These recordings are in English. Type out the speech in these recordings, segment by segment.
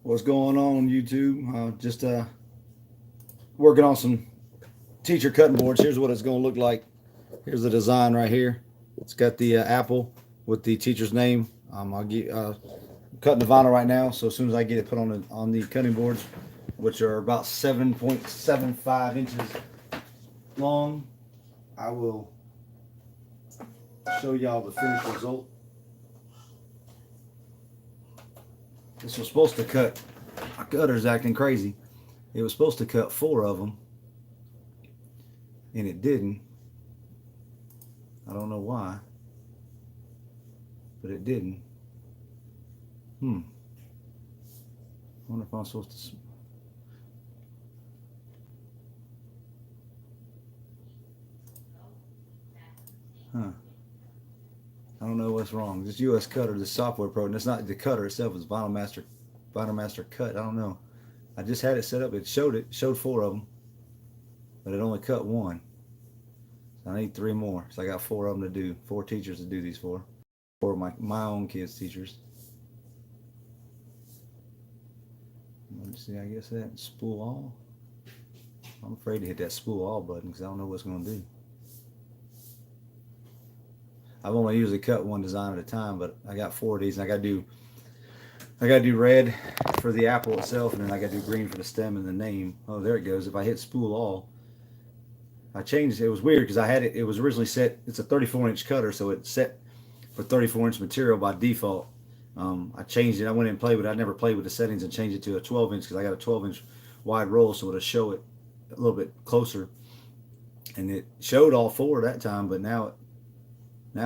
What's going on YouTube? Just working on some teacher cutting boards. Here's what it's going to look like. Here's the design right here. It's got the apple with the teacher's name. I'll get cutting the vinyl right now. So as soon as I get it put on the cutting boards, which are about 7.75 inches long, I will show y'all the finished result. This was supposed to cut, my cutter's acting crazy. It was supposed to cut 4 of them, and it didn't. I don't know why, but it didn't. I wonder if I'm supposed to. I don't know what's wrong. This US Cutter, the software program. It's not the cutter itself. It's Vinyl Master Cut. I don't know. I just had it set up. It showed 4 of them, but it only cut 1. So I need 3 more. So I got 4 of them to do. 4 teachers to do these for. 4 of my own kids' teachers. Let's see. I guess that spool all. I'm afraid to hit that spool all button because I don't know what's going to do. I've only usually cut 1 design at a time, but I got 4 of these, and I gotta do red for the apple itself, and then I gotta do green for the stem and the name. Oh, there it goes. If I hit spool all, I changed it. It was weird because I had it. It was originally set. It's a 34-inch cutter, so it's set for 34-inch material by default. I changed it. I went in and played with it. I never played with the settings and changed it to a 12-inch because I got a 12-inch wide roll, so it'll show it a little bit closer. And it showed all 4 that time, but now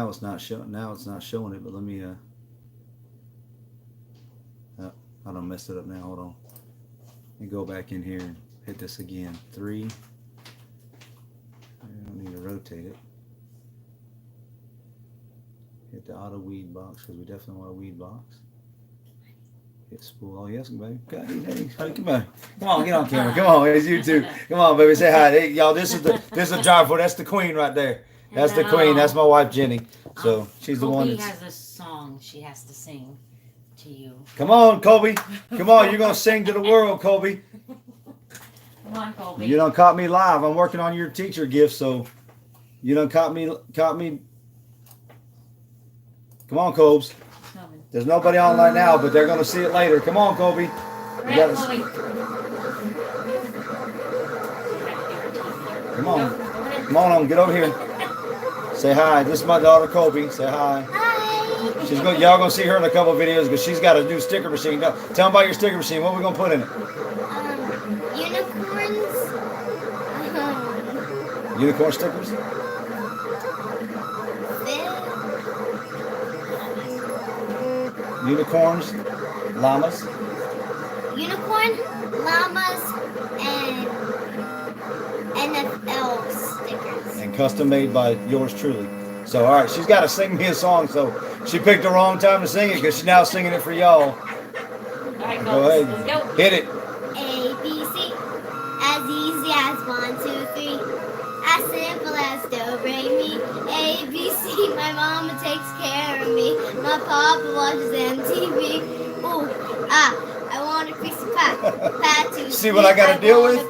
it's not showing. Now it's not showing it. But let me. I done messed it up now. Hold on. Let me go back in here and hit this again. 3. I don't need to rotate it. Hit the auto weed box because we definitely want a weed box. Hit spool. Oh yes, baby. Come on. Come on, get on camera. Come on, it's YouTube. Come on, baby. Say hi. Hey, y'all, this is the drive for. That's the queen right there. That's the queen. That's my wife, Jenny. So she's the one Colby has a song she has to sing to you. Come on, Colby. Come on. You're going to sing to the world, Colby. Come on, Colby. You done caught me live. I'm working on your teacher gift, so you done caught me. Come on, Cobes. There's nobody on right now, but they're going to see it later. Come on, Colby. Right, Colby. Come on. Come on, get over here. Say hi. This is my daughter, Colby. Say hi. Hi. She's going. Y'all gonna see her in a couple of videos because she's got a new sticker machine. Tell them about your sticker machine. What are we gonna put in it? Unicorns. Unicorn stickers. Unicorns, llamas. Unicorn, llamas, and NFL stickers. And custom made by yours truly. So, all right, she's got to sing me a song. So she picked the wrong time to sing it because she's now singing it for y'all. All right, Go ahead, let's go. hit it. A, B, C, as easy as 1, 2, 3, as simple as do, re, mi. A, B, C, my mama takes care of me. My papa watches MTV. Ooh, I want a piece of pie. See what I got to deal with?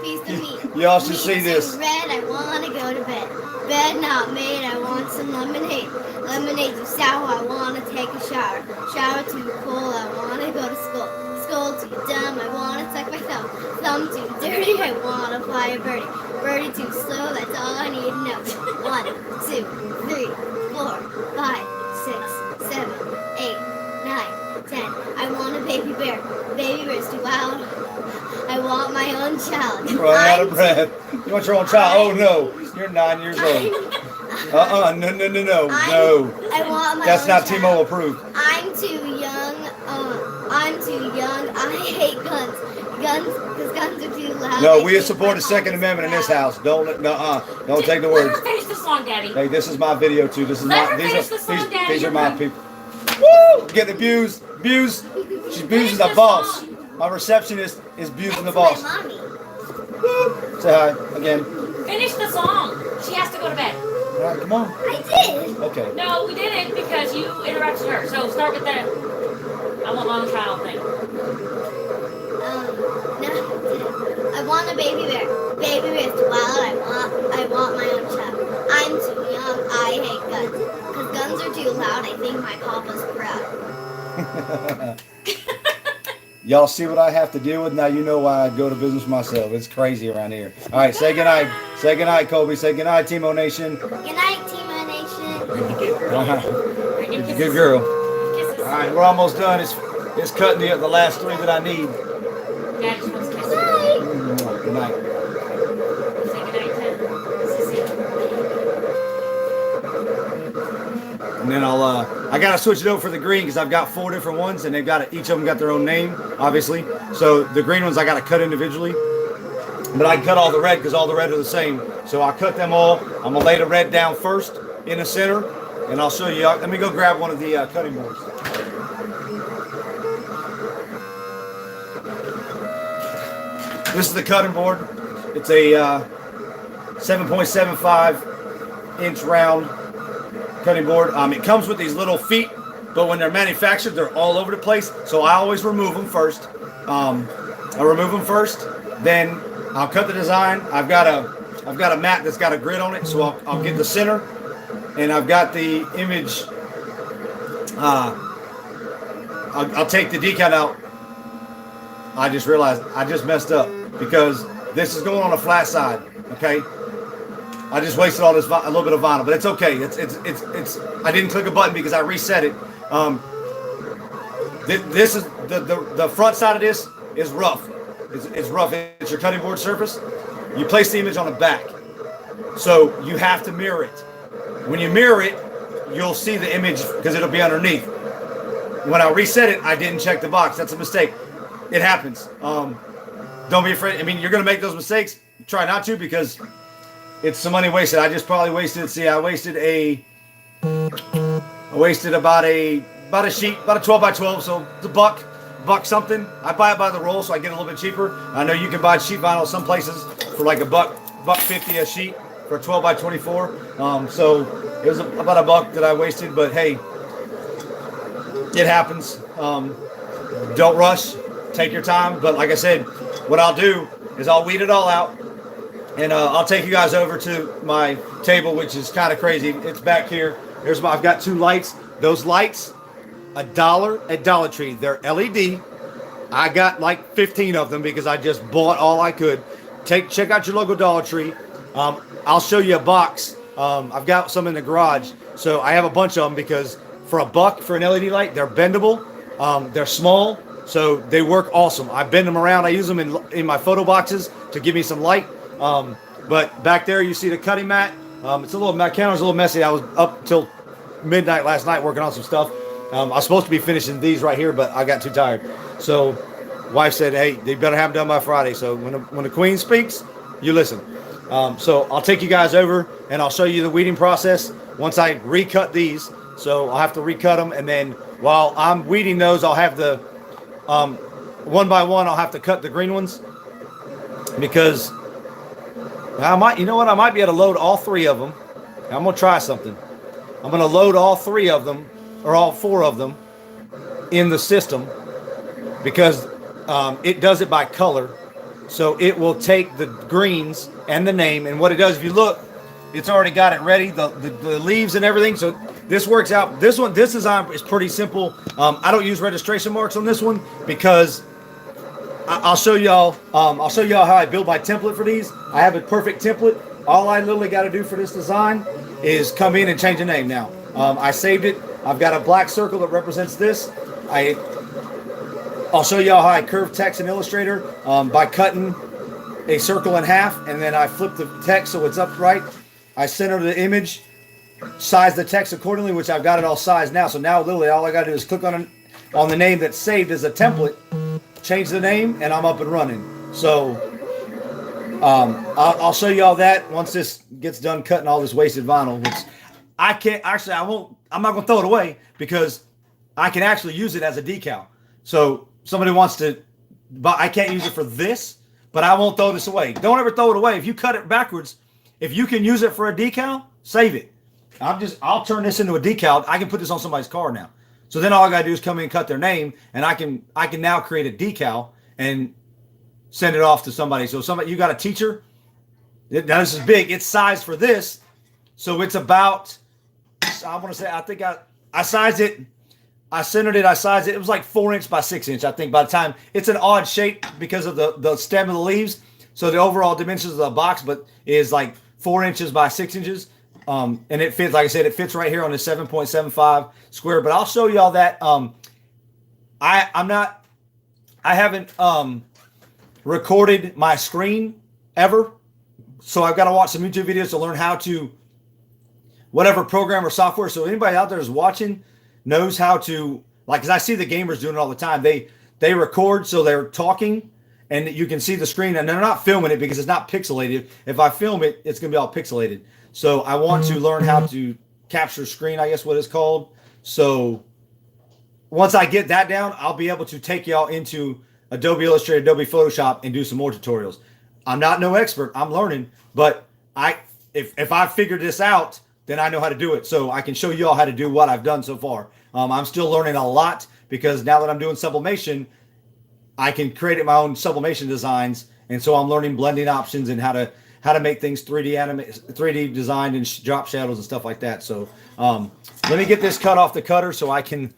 Y'all should see Meat this. too red, I want to go to bed. Bed not made, I want some lemonade. Lemonade too sour, I want to take a shower. Shower too cold, I want to go to school. School too dumb, I want to suck my thumb. Thumb too dirty, I want to fly a birdie. Birdie too slow, that's all I need to know. 1, 2, 3, 4, 5, 6, 7, 8, 9, 10. I want a baby bear. Baby bear's too wild. I want my own child. You're running out of breath. You want your own child? Oh no, you're 9 years old. No. I want my That's own not child. T-Mobile approved. I'm too young. I'm too young. I hate guns. Because guns are too loud. No, They we make support my the Second mom Amendment in this proud. house. Don't take the Let words. her finish the song, Daddy. Hey, this is my video too. This is Let my her finish the song, Daddy. these are You're my good. people. Woo! getting abused. Abused. She's abusing the boss. My receptionist is abusing the boss. My mommy. Say hi again. Finish the song. She has to go to bed. All right, come on. I did. Okay. No, we didn't because you interrupted her. So start with the I want long child thing. No. I want a baby bear. Baby bear's too wild. I want my own child. I'm too young. I hate guns. Because guns are too loud. I think my papa's proud. Y'all see what I have to deal with? Now you know why I go to business myself. It's crazy around here. All right, say goodnight. Say goodnight, Kobe. Say goodnight, Timo Nation. Good night, Team Nation. Good girl. Kisses. All right, we're almost done. It's cutting the last 3 that I need. Dad just wants kisses. Bye. Good night. Say goodnight to Sissy. And then I gotta switch it over for the green because I've got 4 different ones and each of them got their own name, obviously. So the green ones I gotta cut individually, but I cut all the red because all the red are the same. So I cut them all. I'm gonna lay the red down first in the center, and I'll show you. Let me go grab one of the cutting boards. This is the cutting board. It's a 7.75 inch round cutting board. It comes with these little feet, but when they're manufactured, they're all over the place. So I always remove them first. I remove them first, then I'll cut the design. I've got a mat that's got a grid on it, so I'll get the center, and I've got the image. I'll take the decal out. I just realized I just messed up because this is going on a flat side. Okay. I just wasted all this a little bit of vinyl, but it's okay. It's I didn't click a button because I reset it. This is the front side of this is rough. It's rough. It's your cutting board surface. You place the image on the back, so you have to mirror it. When you mirror it, you'll see the image because it'll be underneath. When I reset it, I didn't check the box. That's a mistake. It happens. Don't be afraid. I mean, you're gonna make those mistakes. Try not to because it's some money wasted. I just probably wasted. See, I wasted about a sheet, about a 12 by 12. So it's a buck something. I buy it by the roll, so I get it a little bit cheaper. I know you can buy sheet vinyl some places for like a buck 50 a sheet for a 12 by 24. So it was about a buck that I wasted, but hey, it happens. Don't rush. Take your time. But like I said, what I'll do is I'll weed it all out. And I'll take you guys over to my table, which is kind of crazy. It's back here. I've got 2 lights. Those lights, $1 at Dollar Tree. They're LED. I got like 15 of them because I just bought all I could. Check out your local Dollar Tree. I'll show you a box. I've got some in the garage, so I have a bunch of them because for a buck for an LED light, they're bendable. They're small, so they work awesome. I bend them around. I use them in my photo boxes to give me some light. But back there you see the cutting mat. My counter's a little messy. I was up till midnight last night working on some stuff. I was supposed to be finishing these right here, but I got too tired. So wife said, hey, they better have them done by Friday. So when the queen speaks, you listen. So I'll take you guys over and I'll show you the weeding process once I recut these. So I'll have to recut them. And then while I'm weeding those, I'll have the, one by one, I'll have to cut the green ones because I might be able to load all 3 of them. I'm going to try something. I'm going to load all 3 of them or all 4 of them in the system because it does it by color. So it will take the greens and the name. And what it does, if you look, it's already got it ready, the leaves and everything. So this works out. This design is pretty simple. I don't use registration marks on this one because I'll show y'all how I build my template for these. I have a perfect template. All I literally got to do for this design is come in and change the name now. I saved it. I've got a black circle that represents this. I'll show y'all how I curve text in Illustrator by cutting a circle in half, and then I flip the text so it's upright. I center the image, size the text accordingly, which I've got it all sized now. So now literally all I got to do is click on the name that's saved as a template, change the name, and I'm up and running. So I'll show you all that once this gets done cutting all this wasted vinyl, which I can't, actually I won't, I'm not going to throw it away because I can actually use it as a decal. So somebody wants to, but I can't use it for this, but I won't throw this away. Don't ever throw it away. If you cut it backwards, if you can use it for a decal, save it. I'll turn this into a decal. I can put this on somebody's car now. So then all I gotta do is come in and cut their name, and I can now create a decal and send it off to somebody. So you got a teacher. Now this is big. It's sized for this, so it's about. I want to say I think I sized it. I centered it. I sized it. It was like 4 inch by 6 inch. I think by the time it's an odd shape because of the stem of the leaves. So the overall dimensions of the box, but is like 4 inches by 6 inches. And it fits, like I said, it fits right here on the 7.75 square. But I'll show you all that. I haven't recorded my screen ever, so I've got to watch some YouTube videos to learn how to whatever program or software. So anybody out there is watching knows how to, like, because I see the gamers doing it all the time. They record, so they're talking, and you can see the screen, and they're not filming it because it's not pixelated. If I film it, it's going to be all pixelated. So I want to learn how to capture screen, I guess what it's called. So once I get that down, I'll be able to take y'all into Adobe Illustrator, Adobe Photoshop, and do some more tutorials. I'm not no expert. I'm learning, but if I figured this out, then I know how to do it. So I can show you all how to do what I've done so far. I'm still learning a lot because now that I'm doing sublimation, I can create my own sublimation designs. And so I'm learning blending options and how to make things 3D designed and drop shadows and stuff like that. So let me get this cut off the cutter so I can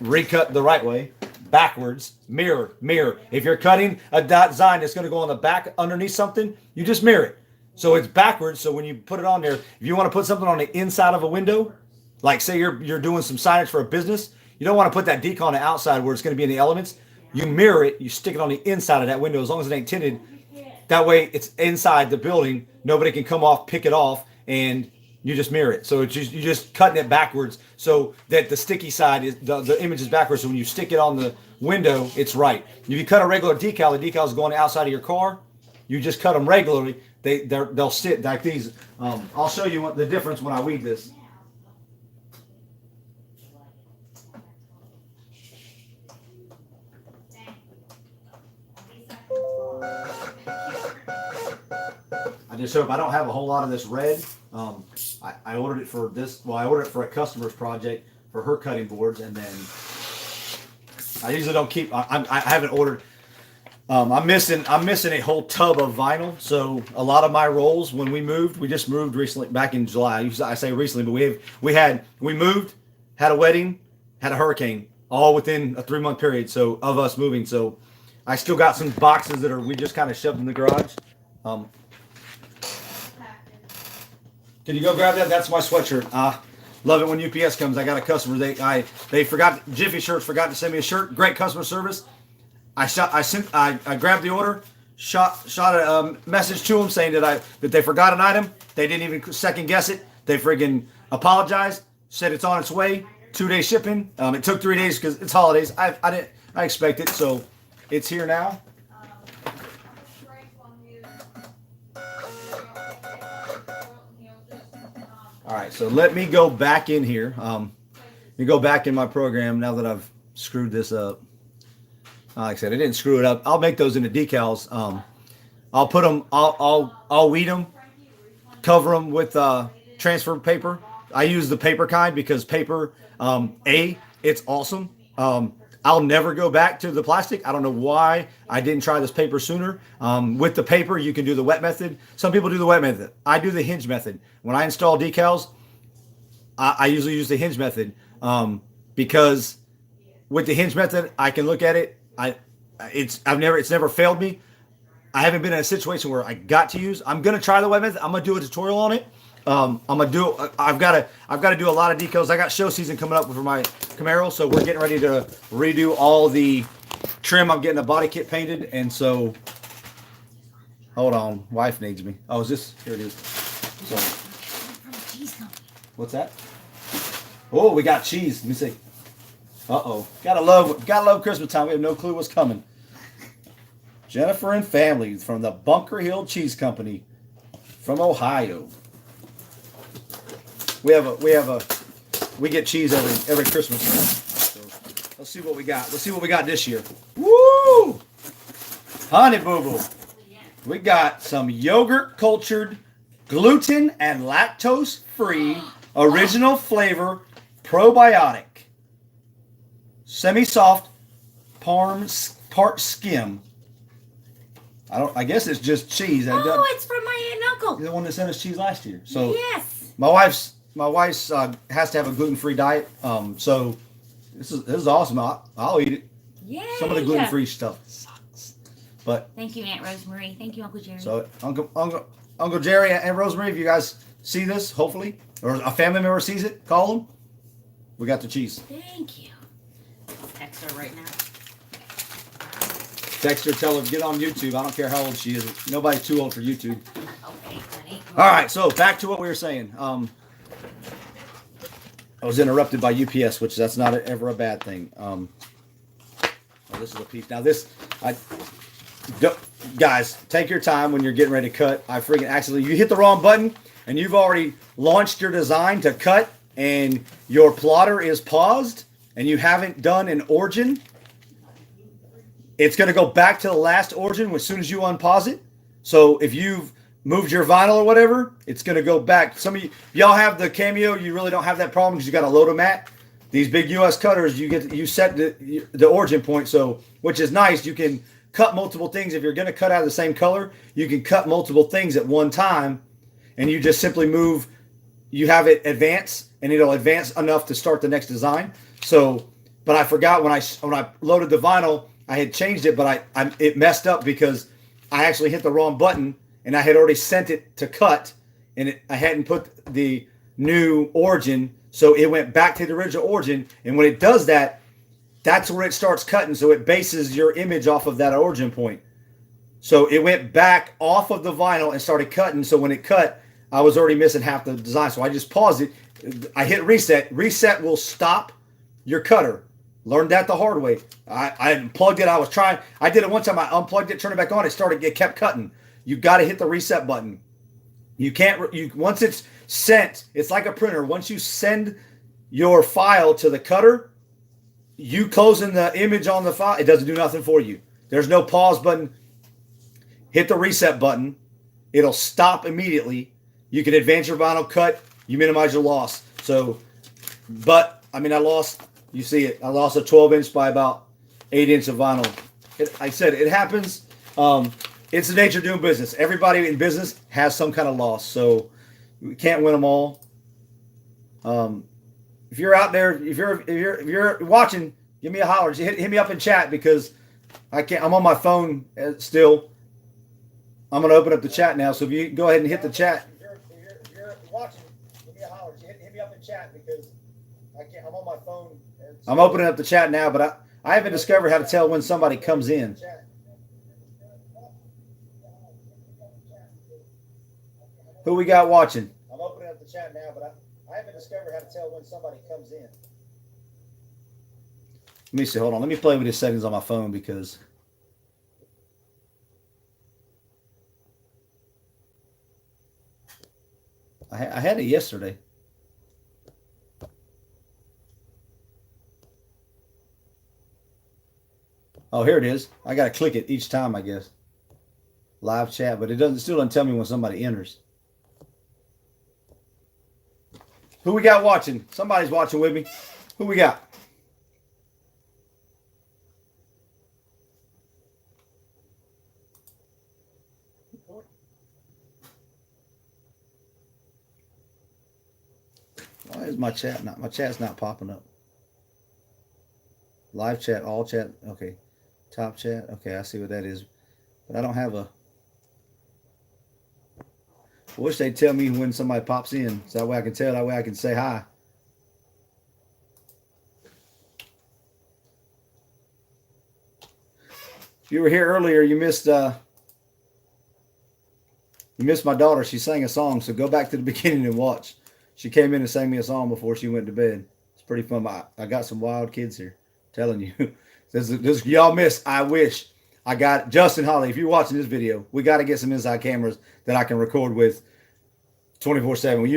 recut the right way. Backwards, mirror. If you're cutting a design that's going to go on the back underneath something, you just mirror it. So it's backwards. So when you put it on there, if you want to put something on the inside of a window, like say you're doing some signage for a business, you don't want to put that decal on the outside where it's going to be in the elements. You mirror it, you stick it on the inside of that window as long as it ain't tinted. That way it's inside the building. Nobody can come off, pick it off, and you just mirror it. So you're just cutting it backwards so that the sticky side is the image is backwards. So when you stick it on the window, it's right. If you cut a regular decal, the decal is going outside of your car. You just cut them regularly. They'll sit like these. I'll show you what the difference when I weed this. I just hope I don't have a whole lot of this red. I ordered it for this. Well, I ordered it for a customer's project for her cutting boards, and then I usually don't keep. I haven't ordered. I'm missing a whole tub of vinyl. So a lot of my rolls when we just moved recently back in July. I say recently, but we moved, had a wedding, had a hurricane, all within a 3-month period. So of us moving. So I still got some boxes that we just kind of shoved in the garage. Can you go grab that? That's my sweatshirt. Love it when UPS comes. I got a customer. They forgot, Jiffy Shirts forgot to send me a shirt. Great customer service. I grabbed the order, shot a message to them saying that they forgot an item. They didn't even second guess it. They friggin' apologized, said it's on its way. 2-day shipping. It took 3 days because it's holidays. I expect it, so it's here now. All right, so let me go back in here. Let me go back in my program now that I've screwed this up. Like I said, I didn't screw it up. I'll make those into decals. I'll put them. I'll weed them, cover them with transfer paper. I use the paper kind because paper, it's awesome. I'll never go back to the plastic. I don't know why I didn't try this paper sooner. With the paper, you can do the wet method. Some people do the wet method. I do the hinge method. When I install decals, I usually use the hinge method because with the hinge method, I can look at it. It's never failed me. I haven't been in a situation where I got to use. I'm gonna try the wet method. I'm gonna do a tutorial on it. I've got to do a lot of decals. I got show season coming up for my Camaro, so we're getting ready to redo all the trim. I'm getting a body kit painted, and so hold on, wife needs me. Oh, is this here? It is. So, what's that? Oh, we got cheese. Let me see. Gotta love Christmas time. We have no clue what's coming. Jennifer and family from the Bunker Hill Cheese Company from Ohio. We get cheese every Christmas. So Let's see what we got. Let's see what we got this year. Woo! Honey Boo Boo. We got some yogurt cultured, gluten and lactose free, original flavor, probiotic, semi-soft, part skim. I guess it's just cheese. Oh, it's from my aunt and uncle. The one that sent us cheese last year. So yes. my wife's has to have a gluten-free diet. So this is awesome. I'll eat it. Yeah. Some of the gluten-free stuff sucks. But thank you, Aunt Rosemary. Thank you, Uncle Jerry. so Uncle Jerry and Rosemary, if you guys see this, hopefully, or a family member sees it, call them. We got the cheese. Thank you. I'll text her right now. Text her, tell her, get on YouTube. I don't care how old she is. Nobody's too old for YouTube. Okay, honey. All right, so back to what we were saying. I was interrupted by UPS, which that's not ever a bad thing. Oh, this is a piece. Now guys, take your time when you're getting ready to cut. I freaking accidentally, you hit the wrong button and you've already launched your design to cut and your plotter is paused and you haven't done an origin. It's going to go back to the last origin as soon as you unpause it. So if you've moved your vinyl or whatever, it's going to go back. Some of y'all have the Cameo. You really don't have that problem because you got a Lotomat. These big US cutters, you set the origin point. So, which is nice. You can cut multiple things. If you're going to cut out of the same color, you can cut multiple things at one time. And you just simply move. You have it advance and it'll advance enough to start the next design. So, but I forgot when I loaded the vinyl, I had changed it, but it messed up because I actually hit the wrong button and I had already sent it to cut and I hadn't put the new origin. So it went back to the original origin. And when it does that, that's where it starts cutting. So it bases your image off of that origin point. So it went back off of the vinyl and started cutting. So when it cut, I was already missing half the design. So I just paused it. I hit reset. Reset will stop your cutter. Learned that the hard way. I unplugged it. I did it one time. I unplugged it, turned it back on. It kept cutting. You got to hit the reset button. You can't, once it's sent, it's like a printer. Once you send your file to the cutter, you closing the image on the file, it doesn't do nothing for you. There's no pause button. Hit the reset button. It'll stop immediately. You can advance your vinyl cut. You minimize your loss. So, but, I mean, you see it. I lost a 12-inch by about 8-inch of vinyl. I said it happens. It's the nature of doing business. Everybody in business has some kind of loss, so we can't win them all. If you're out there, if you're watching, give me a holler. Hit me up in chat because I can't. I'm on my phone still. I'm going to open up the chat now. So if you go ahead and hit the chat. If you're watching, give me a holler. Hit me up in chat because I can't. I'm on my phone. I'm opening up the chat now, but I haven't discovered how to tell when somebody comes in. Who we got watching? I'm opening up the chat now, but I haven't discovered how to tell when somebody comes in. Let me see. Hold on. Let me play with the settings on my phone because I had it yesterday. Oh, here it is. I got to click it each time, I guess. Live chat, but it still doesn't tell me when somebody enters. Who we got watching? Somebody's watching with me. Who we got? Why is my chat's not popping up? Live chat, all chat, okay. Top chat, okay, I see what that is. But I don't have a... I wish they'd tell me when somebody pops in. So that way I can tell, that way I can say hi. If you were here earlier, you missed my daughter. She sang a song, so go back to the beginning and watch. She came in and sang me a song before she went to bed. It's pretty fun. I got some wild kids here. Telling you. This y'all missed. I wish. I got Justin Holly. If you're watching this video, we got to get some inside cameras that I can record with 24/7. We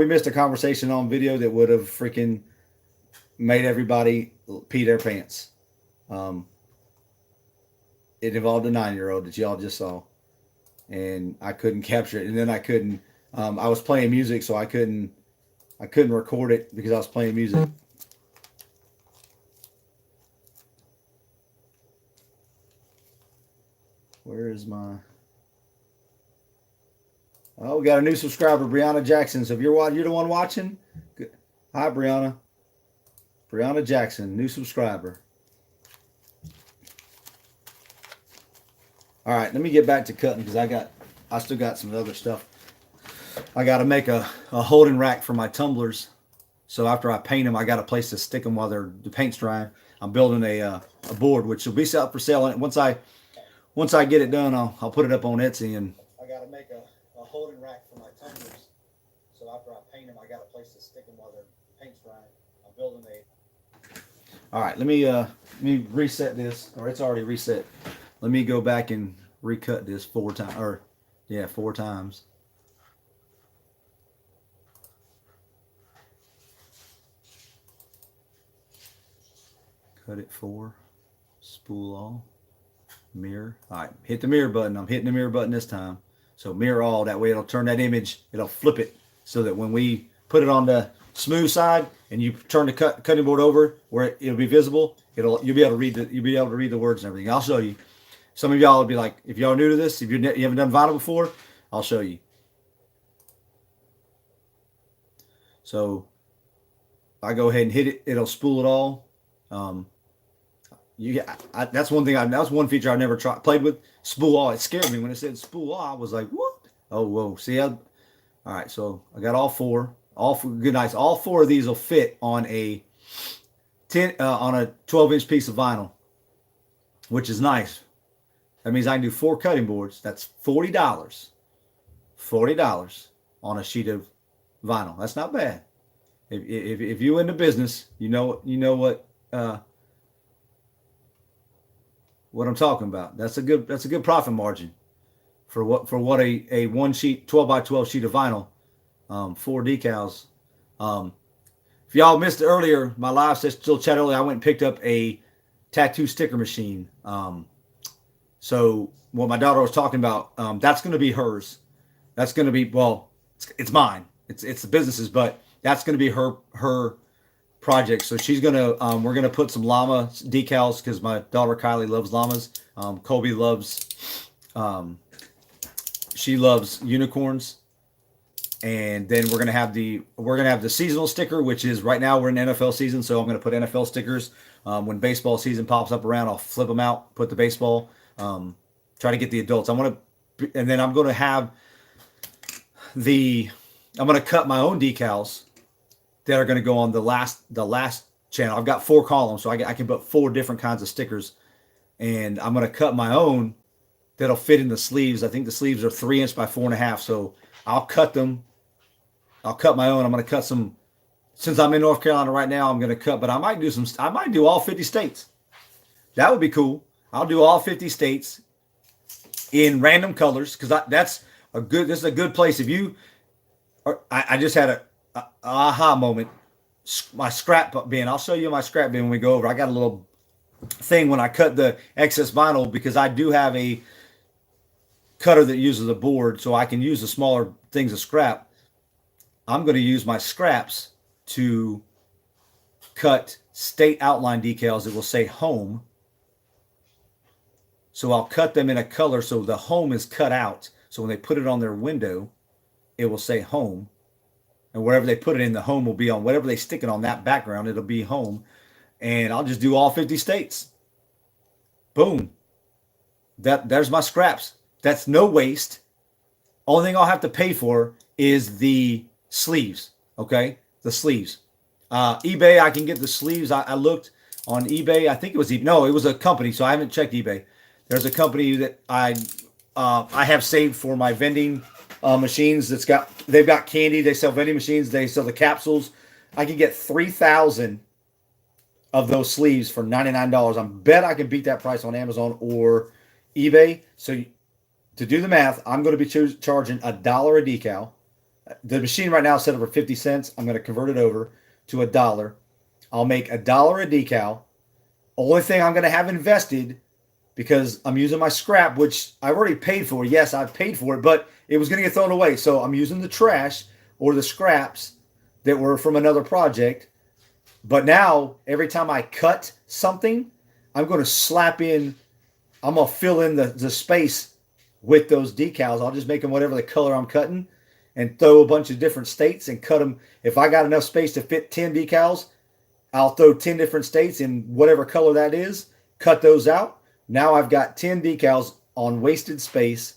missed a conversation on video that would have freaking made everybody pee their pants. It involved a 9-year-old that y'all just saw, and I couldn't capture it. And then I couldn't. I was playing music, so I couldn't record it because I was playing music. Where is my? Oh, we got a new subscriber, Brianna Jackson. So if you're the one watching, good. Hi, Brianna. Brianna Jackson, new subscriber. All right, let me get back to cutting because I still got some other stuff. I got to make a holding rack for my tumblers. So after I paint them, I got a place to stick them while the paint's drying. I'm building a board which will be set up for sale. And once I get it done, I'll put it up on Etsy. And I got to make a holding rack for my tumblers. So after I paint them, I got a place to stick them while the paint's drying. I'm building a. All right, let me reset this, or it's already reset. Let me go back and recut this 4 times, 4 times. Cut it 4, spool all, mirror. All right, hit the mirror button. I'm hitting the mirror button this time. So mirror all, that way it'll turn that image, it'll flip it so that when we put it on the smooth side and you turn the cutting board over where it'll be visible, you'll be able to read the words and everything. I'll show you. Some of y'all will be like, if y'all are new to this, if you haven't done vinyl before, I'll show you. So I go ahead and hit it. It'll spool it all. That's one thing. That's one feature I've never played with. Spool all. It scared me when it said spool all. I was like, what? Oh, whoa. See, all right. So I got all 4. Good nights. All 4 of these will fit on a 12-inch piece of vinyl, which is nice. That means I can do 4 cutting boards. That's $40. $40 on a sheet of vinyl. That's not bad. If you're in the business, you know what I'm talking about. That's a good profit margin for what a 1 sheet 12 by 12 sheet of vinyl, 4 decals. If y'all missed it earlier, my live still chat earlier, I went and picked up a tattoo sticker machine. So what my daughter was talking about, that's going to be hers. That's going to be, well, it's mine. It's the business's, but that's going to be her project. So she's going to, we're going to put some llama decals because my daughter Kylie loves llamas. Colby she loves unicorns. And then we're going to have the seasonal sticker, which is right now we're in NFL season. So I'm going to put NFL stickers. When baseball season pops up around, I'll flip them out, put the baseball, try to get the adults. And then I'm going to have I'm going to cut my own decals that are going to go on the last channel. I've got 4 columns, so I can put 4 different kinds of stickers. And I'm going to cut my own that'll fit in the sleeves. I think the sleeves are 3" by 4.5. So I'll cut them. I'll cut my own. I'm going to cut some. Since I'm in North Carolina right now, I'm going to cut, but I might do all 50 states. That would be cool. I'll do all 50 states in random colors because this is a good place. If you, I just had a aha moment. My scrap bin. I'll show you my scrap bin when we go over. I got a little thing when I cut the excess vinyl because I do have a cutter that uses a board, so I can use the smaller things of scrap. I'm going to use my scraps to cut state outline decals that will say home. So I'll cut them in a color so the home is cut out. So when they put it on their window, it will say home. And wherever they put it in, the home will be on. Whatever they stick it on that background, it'll be home. And I'll just do all 50 states. Boom. There's my scraps. That's no waste. Only thing I'll have to pay for is the sleeves. Okay? The sleeves. eBay, I can get the sleeves. I looked on eBay. I think it was it was a company, so I haven't checked eBay. There's a company that I have saved for my vending machines. They've got candy. They sell vending machines. They sell the capsules. I can get 3,000 of those sleeves for $99. I bet I can beat that price on Amazon or eBay. So to do the math, I'm going to be charging $1 a decal. The machine right now is set up for 50 cents. I'm going to convert it over to $1. I'll make $1 a decal. Only thing I'm going to have invested, because I'm using my scrap, which I've already paid for. Yes, I've paid for it, but it was going to get thrown away. So I'm using the trash or the scraps that were from another project. But now, every time I cut something, I'm going to I'm going to fill in the space with those decals. I'll just make them whatever the color I'm cutting and throw a bunch of different states and cut them. If I got enough space to fit 10 decals, I'll throw 10 different states in whatever color that is, cut those out. Now I've got 10 decals on wasted space.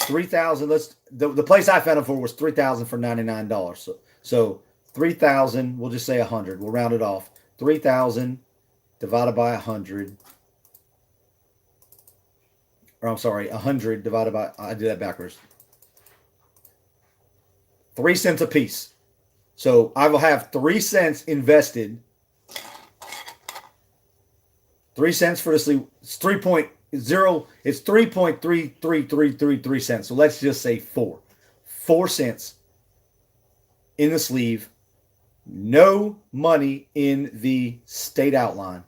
3,000. The place I found them for was 3,000 for $99. So 3,000, we'll just say 100. We'll round it off. 3,000 divided by 100. Or I'm sorry, 100 divided by, I did that backwards. 3 cents a piece. So I will have 3 cents invested. 3 cents for the sleeve. It's 3.0. It's 3.33333 cents. So let's just say 4. 4 cents in the sleeve. No money in the state outline.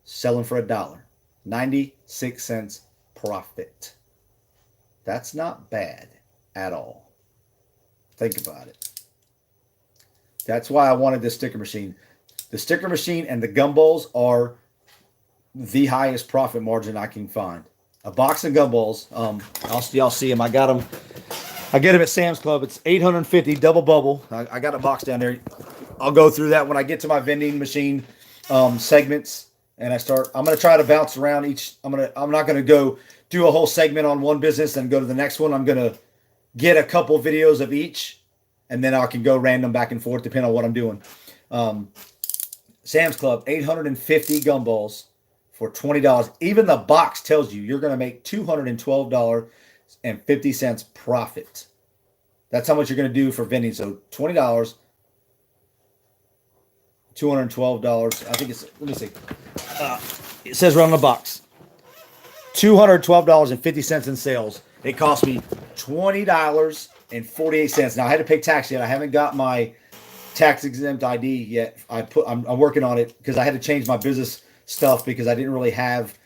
Selling for $1. 96 cents profit. That's not bad at all. Think about it. That's why I wanted this sticker machine. The sticker machine and the gumballs are the highest profit margin I can find. A box of gumballs. Y'all see them. I got them. I get them at Sam's Club. It's $850 double bubble. I got a box down there. I'll go through that when I get to my vending machine segments, and I'm going to try to bounce around each. I'm not going to go do a whole segment on one business and go to the next one. I'm going to get a couple videos of each. And then I can go random back and forth depending on what I'm doing. Sam's Club, 850 gumballs for $20. Even the box tells you you're going to make $212.50 profit. That's how much you're going to do for vending. So $20, $212. I think it's, let me see. It says right on the box, $212.50 in sales. It cost me $20.48. Now I had to pay tax yet. I haven't got my tax exempt ID yet. I'm working on it because I had to change my business stuff because I didn't really have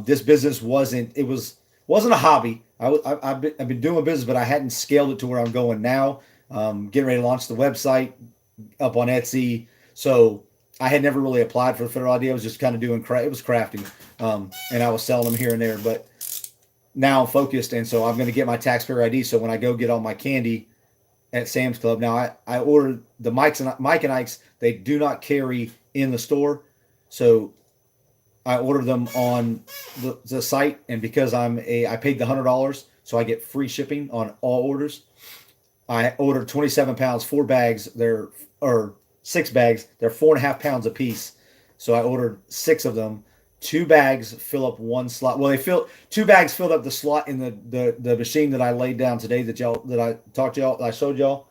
this business wasn't a hobby. I've been doing business, but I hadn't scaled it to where I'm going now. Getting ready to launch the website up on Etsy. So I had never really applied for the federal ID. I was just kind of doing it was crafting, and I was selling them here and there, but now I'm focused, and so I'm going to get my taxpayer ID. So when I go get all my candy at Sam's Club, now I ordered the Mike and Ike's. They do not carry in the store, so I ordered them on the site. And because I paid the $100, so I get free shipping on all orders. I ordered 27 pounds, 4 bags. Or 6 bags. They're 4.5 pounds a piece. So I ordered 6 of them. 2 bags fill up 1 slot. Well, 2 bags filled up the slot in the machine that I laid down today that I talked to y'all, that I showed y'all,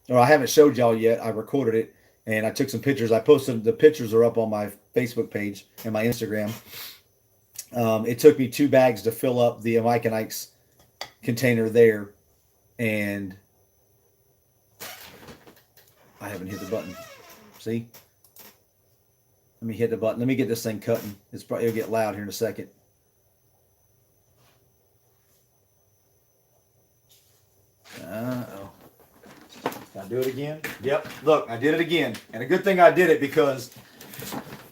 or I haven't showed y'all yet. I recorded it and I took some pictures. I posted the pictures are up on my Facebook page and my Instagram. It took me 2 bags to fill up the Mike and Ike's container there, and I haven't hit the button. See? Let me hit the button. Let me get this thing cutting. It'll get loud here in a second. Uh-oh. Can I do it again? Yep. Look, I did it again. And a good thing I did it because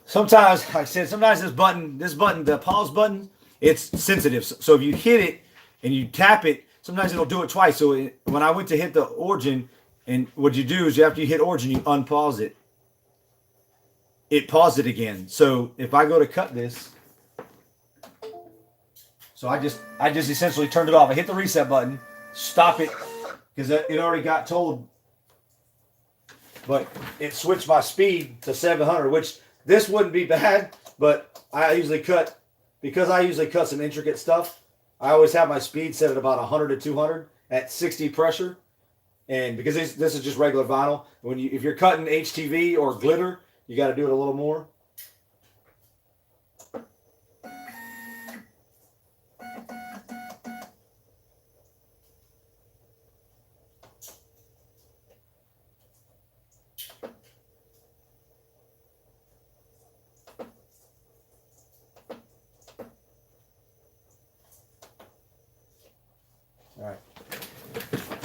sometimes, like I said, sometimes this button, the pause button, it's sensitive. So if you hit it and you tap it, sometimes it'll do it twice. So when I went to hit the origin, and what you do is after you hit origin, you unpause it. It paused it again. So if I go to cut this, so I just essentially turned it off. I hit the reset button, stop it, because it already got told, but it switched my speed to 700, which this wouldn't be bad, but I usually cut some intricate stuff. I always have my speed set at about 100 to 200 at 60 pressure, and because this is just regular vinyl. If you're cutting HTV or glitter, you got to do it a little more.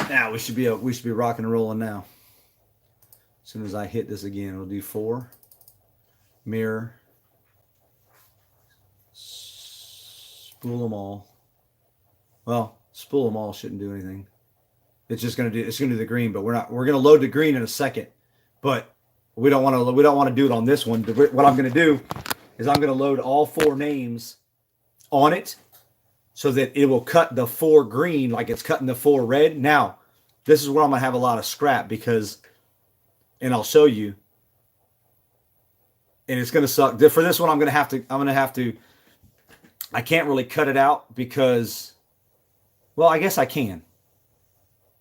Now we should be rocking and rolling now. As soon as I hit this again, we'll do 4. Mirror. Spool them all. Well, spool them all shouldn't do anything. It's gonna do the green, but we're gonna load the green in a second. But we don't want to do it on this one. What I'm gonna do is I'm gonna load all 4 names on it so that it will cut the 4 green like it's cutting the 4 red. Now, this is where I'm gonna have a lot of scrap because, and I'll show you. And it's gonna suck. For this one, I'm gonna have to. I can't really cut it out because, well, I guess I can.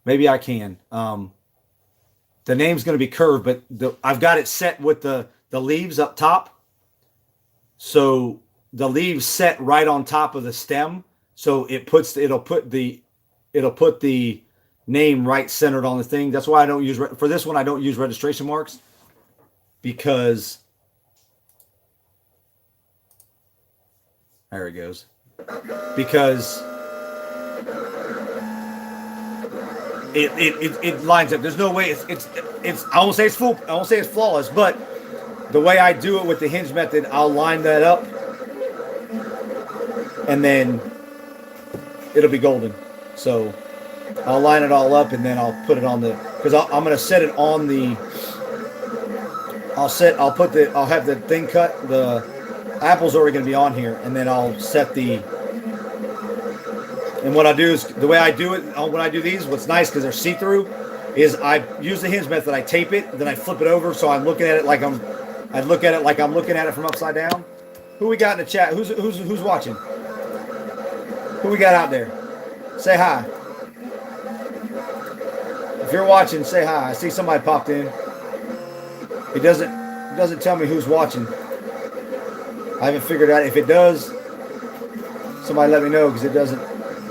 Maybe I can. The name's going to be curved, but I've got it set with the leaves up top. So the leaves set right on top of the stem. So it'll put the name right centered on the thing. That's why I don't use, for this one, I don't use registration marks because there it goes. Because it lines up. There's no way it's I won't say it's full. I won't say it's flawless, but the way I do it with the hinge method, I'll line that up, and then it'll be golden. So I'll line it all up, and then I'll put it on the, because I'm going to set it on the. I'll have the thing cut. The apple's already going to be on here, and then I'll set the. And what I do is, the way I do it, when I do these, what's nice because they're see-through, is I use the hinge method. I tape it, then I flip it over, so I'm looking at it like I'm looking at it from upside down. Who we got in the chat? Who's watching? Who we got out there? Say hi. If you're watching, say hi. I see somebody popped in. It doesn't tell me who's watching. I haven't figured out. If it does, somebody let me know because it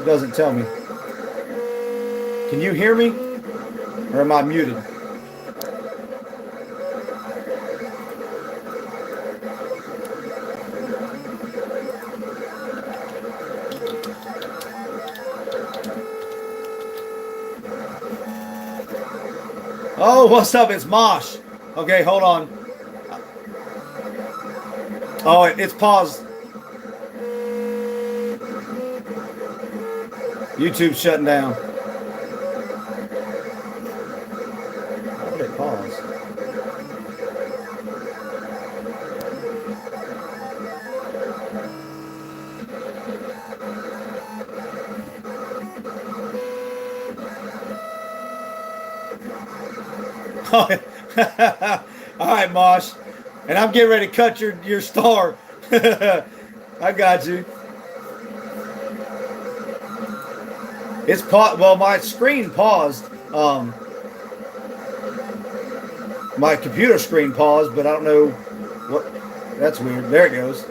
doesn't tell me. Can you hear me? Or am I muted? Oh, what's up? It's Mosh. Okay, hold on. Oh, it's paused. YouTube's shutting down. Why would it pause? All right, Mosh. And I'm getting ready to cut your star. I got you. It's paused. Well, my screen paused. My computer screen paused, but I don't know what. That's weird. There it goes.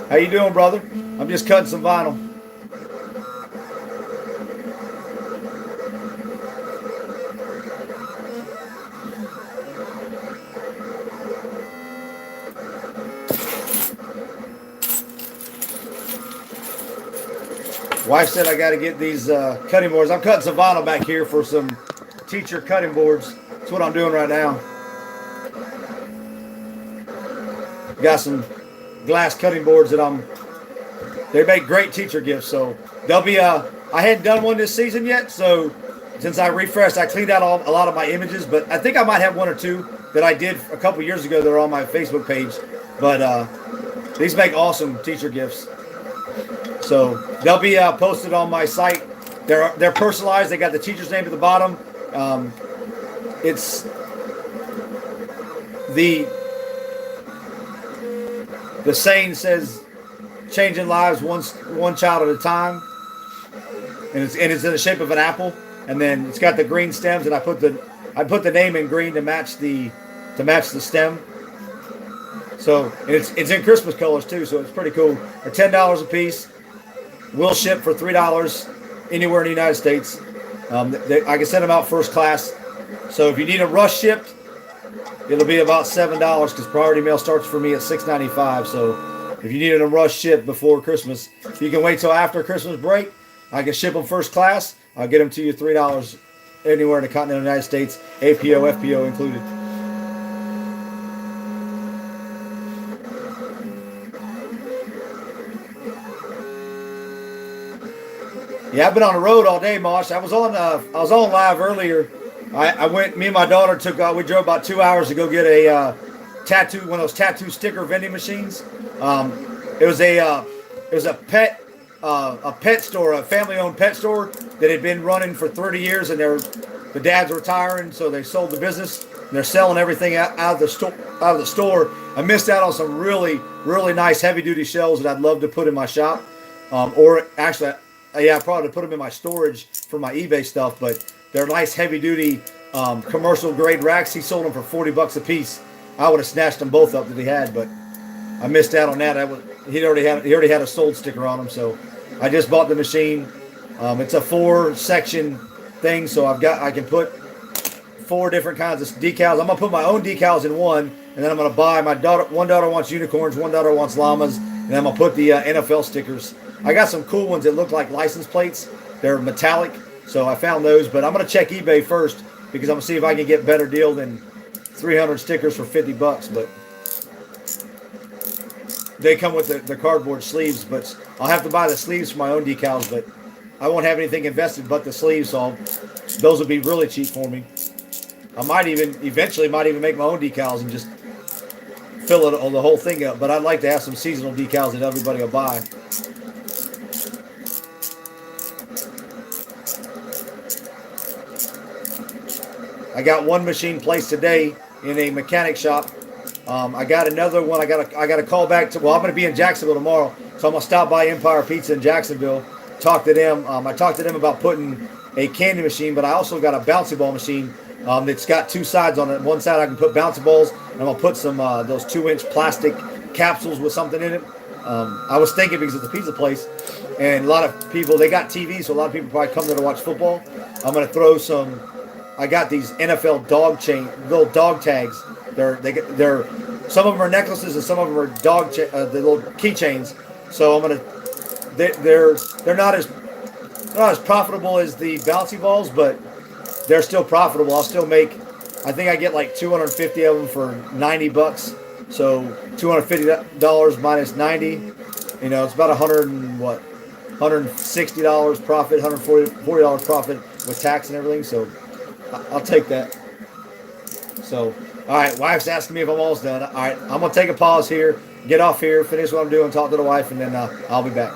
How you doing, brother? I'm just cutting some vinyl. Wife said I got to get these cutting boards. I'm cutting some vinyl back here for some teacher cutting boards. That's what I'm doing right now. Got some glass cutting boards that they make great teacher gifts. So they'll be, I hadn't done one this season yet. So since I refreshed, I cleaned out a lot of my images, but I think I might have 1 or 2 that I did a couple years ago that are on my Facebook page. But these make awesome teacher gifts. So they'll be posted on my site. They're personalized. They got the teacher's name at the bottom. It's the saying says, "Changing lives one child at a time," and it's in the shape of an apple. And then it's got the green stems, and I put the name in green to match the stem. So it's in Christmas colors too. So it's pretty cool. They're $10 a piece. We'll ship for $3 anywhere in the United States. I can send them out first class. So if you need a rush shipped, it'll be about $7 because priority mail starts for me at $6.95. So If you needed them rush shipped before Christmas, if you can wait till after Christmas break, I can ship them first class. I'll get them to you $3 anywhere in the continental United States, APO, FPO included. Yeah, I've been on the road all day, Mosh. I was on live earlier. Me and my daughter we drove about 2 hours to go get a tattoo, one of those tattoo sticker vending machines. It was a pet store, a family-owned pet store that had been running for 30 years, and the dad's retiring, so they sold the business. And they're selling everything out of the store. I missed out on some really, really nice heavy-duty shells that I'd love to put in my shop, or actually, yeah, probably to put them in my storage for my eBay stuff. But they're nice heavy-duty commercial-grade racks. He sold them for $40 a piece. I would have snatched them both up that he had, but I missed out on that. He already had a sold sticker on them, so I just bought the machine. It's a 4-section thing, so I can put 4 different kinds of decals. I'm gonna put my own decals in one, and then I'm gonna buy one daughter wants unicorns, one daughter wants llamas, and then I'm gonna put the NFL stickers. I got some cool ones that look like license plates. They're metallic, so I found those. But I'm gonna check eBay first because I'm gonna see if I can get better deal than 300 stickers for $50. But they come with the cardboard sleeves, but I'll have to buy the sleeves for my own decals. But I won't have anything invested but the sleeves, so those will be really cheap for me. I might even make my own decals and just fill the whole thing up. But I'd like to have some seasonal decals that everybody will buy. I got one machine placed today in a mechanic shop. I got another one. I got to call back to. Well, I'm going to be in Jacksonville tomorrow, so I'm going to stop by Empire Pizza in Jacksonville. Talk to them. I talked to them about putting a candy machine, but I also got a bouncy ball machine that's got 2 sides on it. One side I can put bouncy balls, and I'm going to put some those 2-inch plastic capsules with something in it. I was thinking because it's a pizza place, and a lot of people, they got TVs, so a lot of people probably come there to watch football. I'm going to throw some. I got these NFL little dog tags. They're some of them are necklaces and some of them are the little keychains. So they're not as profitable as the bouncy balls, but they're still profitable. I'll still make. I think I get like 250 of them for $90. So $250 minus 90. You know, it's about $160 profit, $140 profit with tax and everything. So I'll take that. So, all right, wife's asking me if I'm almost done. All right, I'm going to take a pause here, get off here, finish what I'm doing, talk to the wife, and then I'll be back.